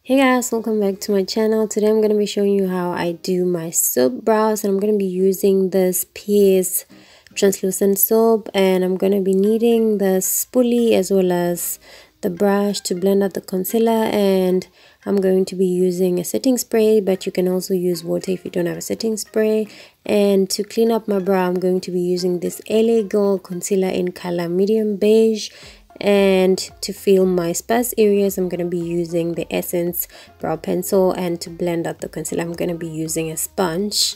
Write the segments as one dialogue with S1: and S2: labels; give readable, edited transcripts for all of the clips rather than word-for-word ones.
S1: Hey guys, welcome back to my channel. Today I'm going to be showing you how I do my soap brows, and I'm going to be using this PS translucent soap, and I'm going to be needing the spoolie as well as the brush to blend out the concealer. And I'm going to be using a setting spray, but you can also use water if you don't have a setting spray. And to clean up my brow, I'm going to be using this LA Girl concealer in color medium beige. And to fill my sparse areas, I'm going to be using the Essence brow pencil, and to blend out the concealer I'm going to be using a sponge.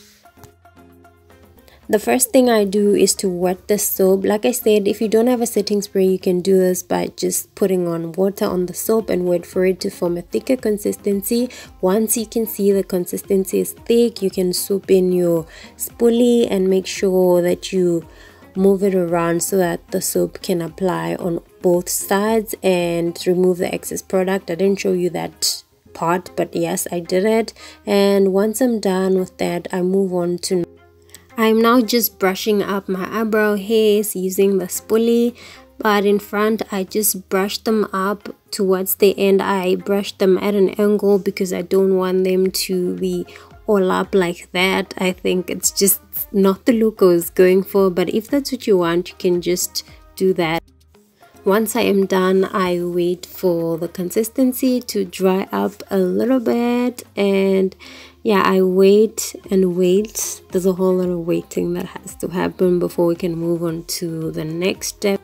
S1: The first thing I do is to wet the soap. Like I said, if you don't have a setting spray, you can do this by just putting on water on the soap and wait for it to form a thicker consistency. Once you can see the consistency is thick, you can swoop in your spoolie and make sure that you move it around so that the soap can apply on both sides and remove the excess product. I didn't show you that part, but yes, I did it. And once I'm done with that, I move on to I'm now just brushing up my eyebrow hairs using the spoolie, but in front I just brush them up towards the end. I brush them at an angle because I don't want them to be all up like that. I think it's just not the look I was going for, but if that's what you want, you can just do that. Once I am done, I wait for the consistency to dry up a little bit, and yeah, I wait and wait. There's a whole lot of waiting that has to happen before we can move on to the next step.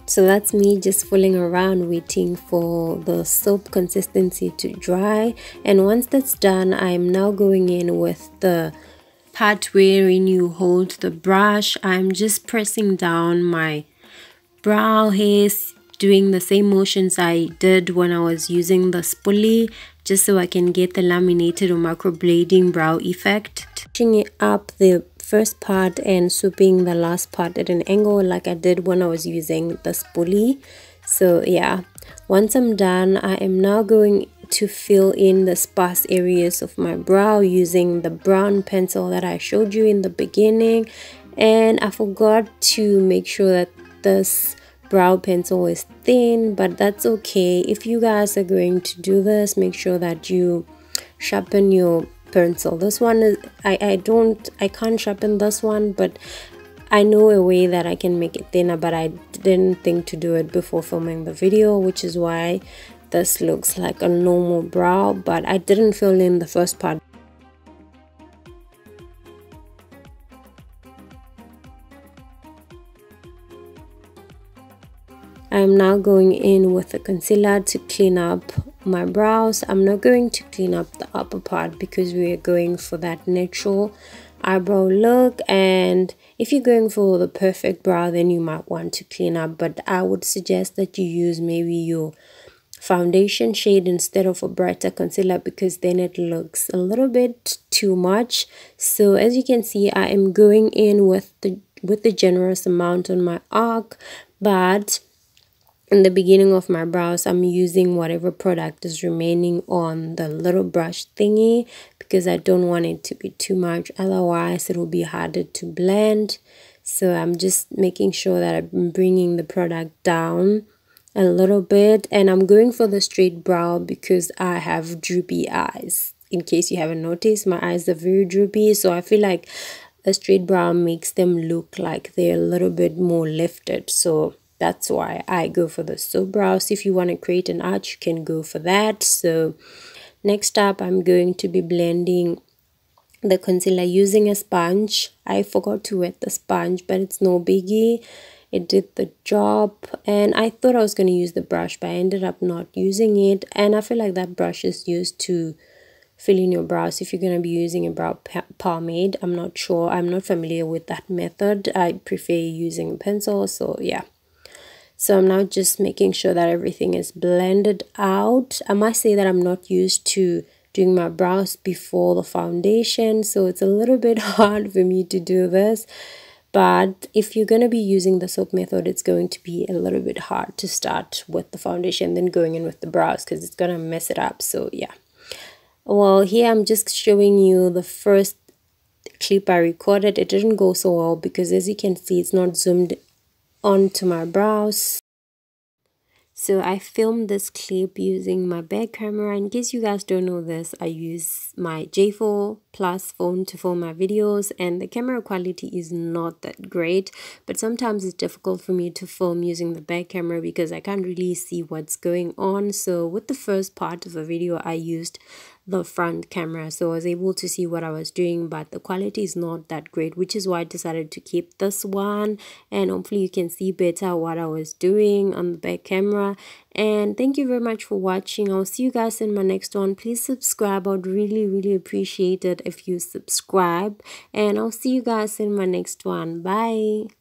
S1: So that's me just fooling around waiting for the soap consistency to dry. And once that's done, I'm now going in with the part wherein you hold the brush. I'm just pressing down my brow hairs, doing the same motions I did when I was using the spoolie, just so I can get the laminated or microblading brow effect. Touching it up the first part and swooping the last part at an angle like I did when I was using the spoolie. So yeah, once I'm done, I am now going to fill in the sparse areas of my brow using the brown pencil that I showed you in the beginning. And I forgot to make sure that this brow pencil is thin, but that's okay. If you guys are going to do this, make sure that you sharpen your pencil. This one is I can't sharpen this one, but I know a way that I can make it thinner, but I didn't think to do it before filming the video, which is why this looks like a normal brow, but I didn't fill in the first part. I'm now going in with the concealer to clean up my brows. I'm not going to clean up the upper part because we are going for that natural eyebrow look, and if you're going for the perfect brow, then you might want to clean up, but I would suggest that you use maybe your foundation shade instead of a brighter concealer, because then it looks a little bit too much. So as you can see, I am going in with the generous amount on my arc, but in the beginning of my brows, I'm using whatever product is remaining on the little brush thingy because I don't want it to be too much, otherwise it will be harder to blend. So I'm just making sure that I'm bringing the product down a little bit, and I'm going for the straight brow because I have droopy eyes. In case you haven't noticed, my eyes are very droopy, so I feel like a straight brow makes them look like they're a little bit more lifted. So that's why I go for the soap brows. If you want to create an arch, you can go for that. So next up, I'm going to be blending the concealer using a sponge. I forgot to wet the sponge, but it's no biggie. It did the job, and I thought I was going to use the brush, but I ended up not using it. And I feel like that brush is used to fill in your brows if you're going to be using a brow pomade. I'm not sure. I'm not familiar with that method. I prefer using a pencil. So yeah. So I'm now just making sure that everything is blended out. I must say that I'm not used to doing my brows before the foundation, so it's a little bit hard for me to do this. But if you're going to be using the soap method, it's going to be a little bit hard to start with the foundation, then going in with the brows, because it's going to mess it up. So yeah. Well, here I'm just showing you the first clip I recorded. It didn't go so well because, as you can see, it's not zoomed onto my brows. So I filmed this clip using my back camera. In case you guys don't know this, I use my J4 Plus phone to film my videos, and the camera quality is not that great, but sometimes it's difficult for me to film using the back camera because I can't really see what's going on. So with the first part of the video, I used the front camera, so I was able to see what I was doing, but the quality is not that great, which is why I decided to keep this one, and hopefully you can see better what I was doing on the back camera. And thank you very much for watching. I'll see you guys in my next one. Please subscribe. I'd really appreciate it if you subscribe, and I'll see you guys in my next one. Bye.